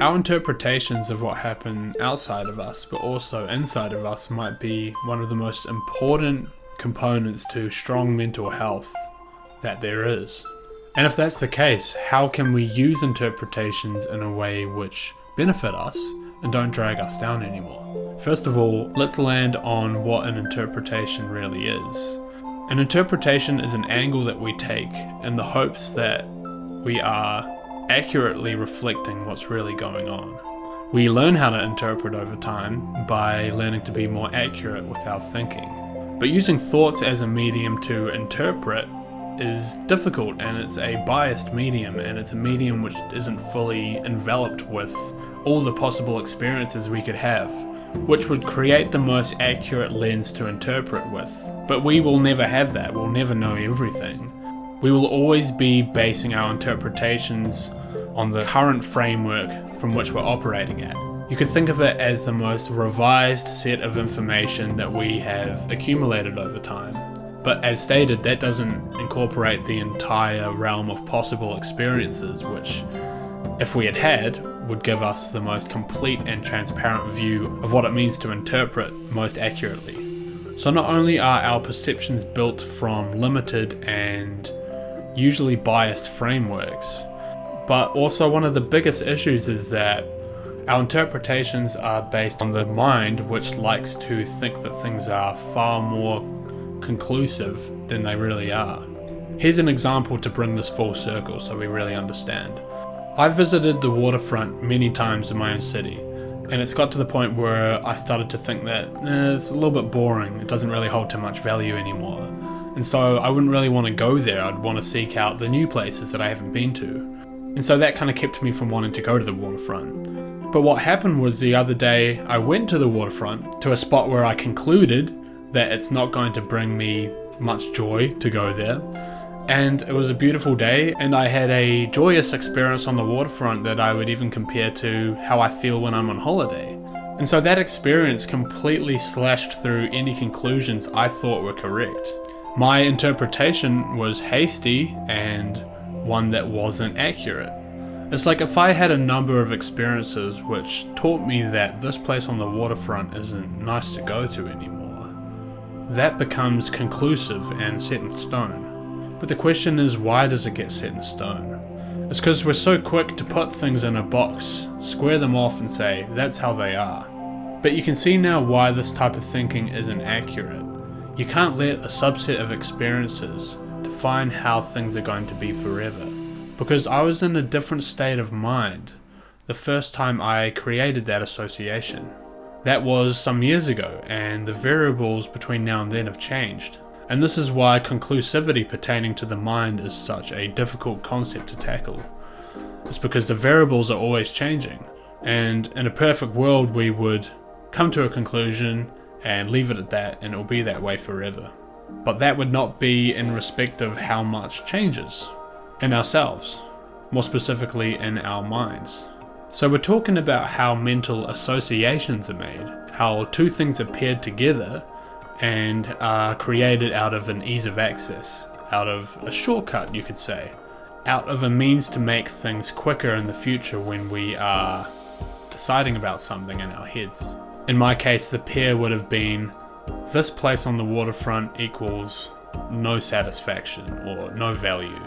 Our interpretations of what happened outside of us, but also inside of us, might be one of the most important components to strong mental health that there is. And if that's the case, how can we use interpretations in a way which benefit us and don't drag us down anymore? First of all, let's land on what an interpretation really is. An interpretation is an angle that we take in the hopes that we are accurately reflecting what's really going on. We learn how to interpret over time by learning to be more accurate with our thinking. But using thoughts as a medium to interpret is difficult, and it's a biased medium, and it's a medium which isn't fully enveloped with all the possible experiences we could have, which would create the most accurate lens to interpret with. But we will never have that. We'll never know everything. We will always be basing our interpretations on the current framework from which we're operating at. You could think of it as the most revised set of information that we have accumulated over time. But as stated, that doesn't incorporate the entire realm of possible experiences, which, if we had, would give us the most complete and transparent view of what it means to interpret most accurately. So not only are our perceptions built from limited and usually biased frameworks, but also one of the biggest issues is that our interpretations are based on the mind, which likes to think that things are far more conclusive than they really are. Here's an example to bring this full circle so we really understand. I've visited the waterfront many times in my own city, and it's got to the point where I started to think that it's a little bit boring, it doesn't really hold too much value anymore. And so I wouldn't really want to go there. I'd want to seek out the new places that I haven't been to. And so that kind of kept me from wanting to go to the waterfront. But what happened was the other day I went to the waterfront, to a spot where I concluded that it's not going to bring me much joy to go there. And it was a beautiful day, and I had a joyous experience on the waterfront that I would even compare to how I feel when I'm on holiday. And so that experience completely slashed through any conclusions I thought were correct. My interpretation was hasty and one that wasn't accurate. It's like if I had a number of experiences which taught me that this place on the waterfront isn't nice to go to anymore, that becomes conclusive and set in stone. But the question is, why does it get set in stone? It's because we're so quick to put things in a box, square them off and say, that's how they are. But you can see now why this type of thinking isn't accurate. You can't let a subset of experiences define how things are going to be forever. Because I was in a different state of mind the first time I created that association. That was some years ago, and the variables between now and then have changed. And this is why conclusivity pertaining to the mind is such a difficult concept to tackle. It's because the variables are always changing, and in a perfect world we would come to a conclusion and leave it at that, and it will be that way forever. But that would not be in respect of how much changes in ourselves, more specifically in our minds. So we're talking about how mental associations are made, how two things are paired together and are created out of an ease of access, out of a shortcut, you could say, out of a means to make things quicker in the future when we are deciding about something in our heads. In my case, the pair would have been, this place on the waterfront equals no satisfaction or no value.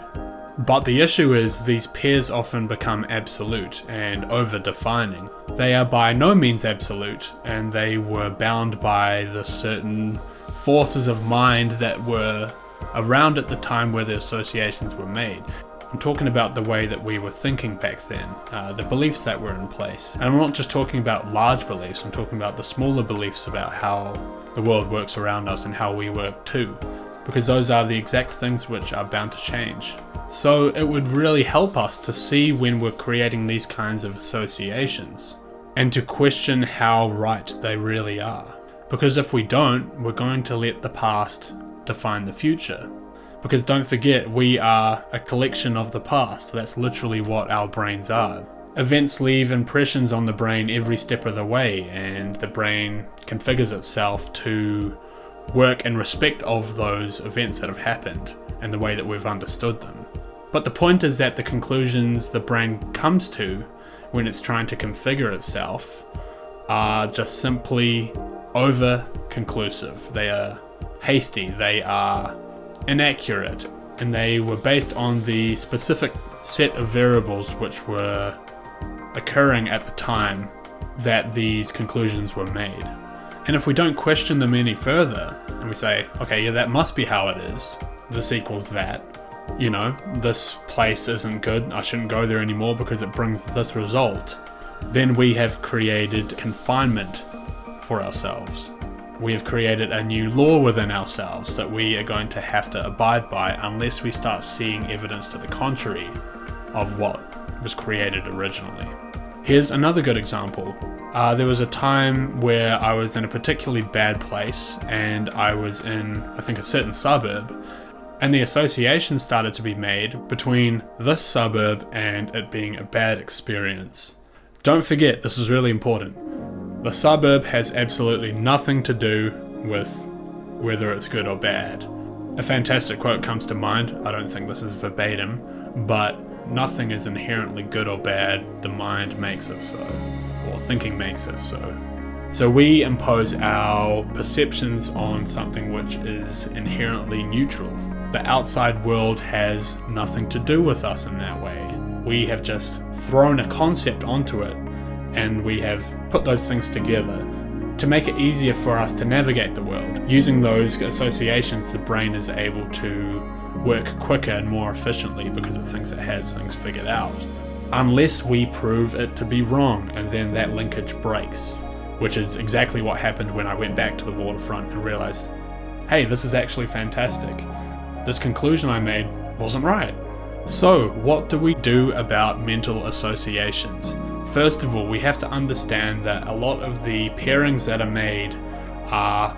But the issue is these pairs often become absolute and over-defining. They are by no means absolute, and they were bound by the certain forces of mind that were around at the time where the associations were made. I'm talking about the way that we were thinking back then, the beliefs that were in place. And I'm not just talking about large beliefs, I'm talking about the smaller beliefs about how the world works around us and how we work too, because those are the exact things which are bound to change. So it would really help us to see when we're creating these kinds of associations and to question how right they really are. Because if we don't, we're going to let the past define the future. Because don't forget, we are a collection of the past. That's literally what our brains are. Events leave impressions on the brain every step of the way, and the brain configures itself to work in respect of those events that have happened and the way that we've understood them. But the point is that the conclusions the brain comes to when it's trying to configure itself are just simply over-conclusive. They are hasty, they are inaccurate, and they were based on the specific set of variables which were occurring at the time that these conclusions were made. And if we don't question them any further, and we say, okay, yeah, that must be how it is, this equals that, you know, this place isn't good, I shouldn't go there anymore because it brings this result, then we have created confinement for ourselves. We have created a new law within ourselves that we are going to have to abide by unless we start seeing evidence to the contrary of what was created originally. Here's another good example. There was a time where I was in a particularly bad place, and I was in, I think, a certain suburb, and the association started to be made between this suburb and it being a bad experience. Don't forget, this is really important. The suburb has absolutely nothing to do with whether it's good or bad. A fantastic quote comes to mind. I don't think this is verbatim, but nothing is inherently good or bad. The mind makes it so, or thinking makes it so. So we impose our perceptions on something which is inherently neutral. The outside world has nothing to do with us in that way. We have just thrown a concept onto it, and we have put those things together to make it easier for us to navigate the world. Using those associations, the brain is able to work quicker and more efficiently because it thinks it has things figured out. Unless we prove it to be wrong, and then that linkage breaks, which is exactly what happened when I went back to the waterfront and realized, hey, this is actually fantastic. This conclusion I made wasn't right. So, what do we do about mental associations? First of all, we have to understand that a lot of the pairings that are made are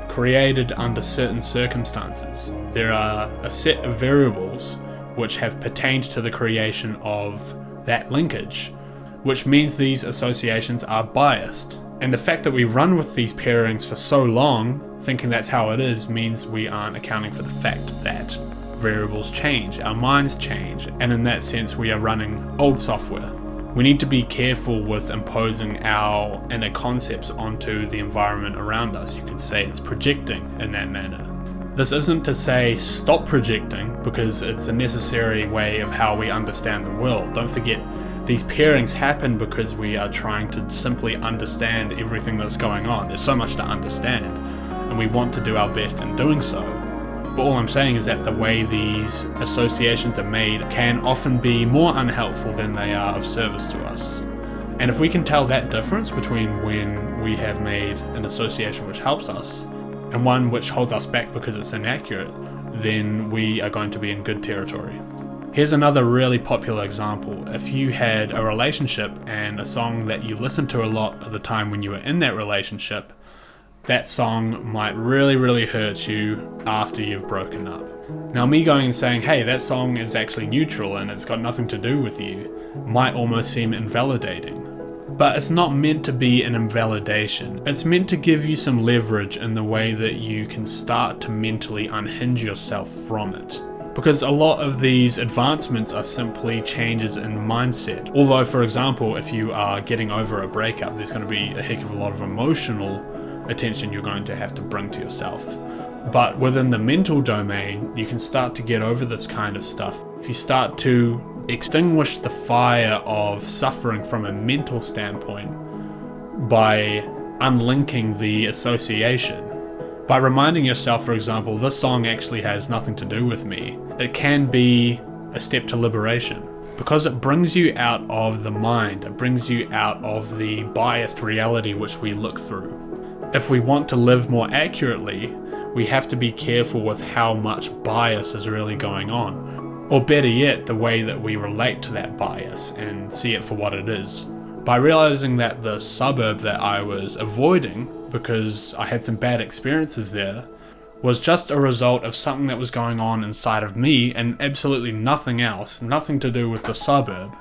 created under certain circumstances. There are a set of variables which have pertained to the creation of that linkage, which means these associations are biased. And the fact that we run with these pairings for so long, thinking that's how it is, means we aren't accounting for the fact that variables change, our minds change, and in that sense we are running old software. We need to be careful with imposing our inner concepts onto the environment around us. You could say it's projecting in that manner. This isn't to say stop projecting, because it's a necessary way of how we understand the world. Don't forget, these pairings happen because we are trying to simply understand everything that's going on. There's so much to understand, and we want to do our best in doing so. But all I'm saying is that the way these associations are made can often be more unhelpful than they are of service to us. And if we can tell that difference between when we have made an association which helps us and one which holds us back because it's inaccurate, then we are going to be in good territory. Here's another really popular example. If you had a relationship and a song that you listened to a lot at the time when you were in that relationship, that song might really hurt you after you've broken up. Now, me going and saying, hey, that song is actually neutral and it's got nothing to do with you, might almost seem invalidating. But it's not meant to be an invalidation. It's meant to give you some leverage in the way that you can start to mentally unhinge yourself from it. Because a lot of these advancements are simply changes in mindset. Although, for example, if you are getting over a breakup, there's going to be a heck of a lot of emotional attention you're going to have to bring to yourself. But within the mental domain, you can start to get over this kind of stuff. If you start to extinguish the fire of suffering from a mental standpoint by unlinking the association, by reminding yourself, for example, this song actually has nothing to do with me, it can be a step to liberation. Because it brings you out of the mind, it brings you out of the biased reality which we look through. If we want to live more accurately, we have to be careful with how much bias is really going on. Or better yet, the way that we relate to that bias and see it for what it is. By realizing that the suburb that I was avoiding, because I had some bad experiences there, was just a result of something that was going on inside of me and absolutely nothing else, nothing to do with the suburb,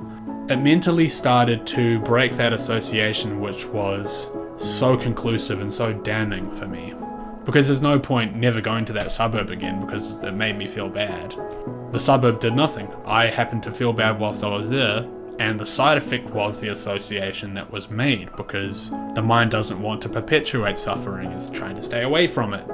it mentally started to break that association which was so conclusive and so damning for me. Because there's no point never going to that suburb again because it made me feel bad. The suburb did nothing. I happened to feel bad whilst I was there, And the side effect was the association that was made, because the mind doesn't want to perpetuate suffering, it's trying to stay away from it.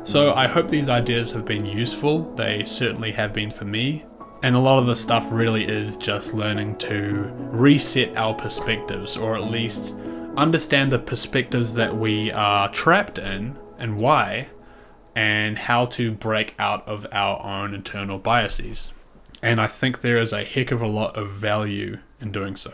So I hope these ideas have been useful. They certainly have been for me. And a lot of the stuff really is just learning to reset our perspectives, or at least understand the perspectives that we are trapped in and why, and how to break out of our own internal biases. And I think there is a heck of a lot of value in doing so.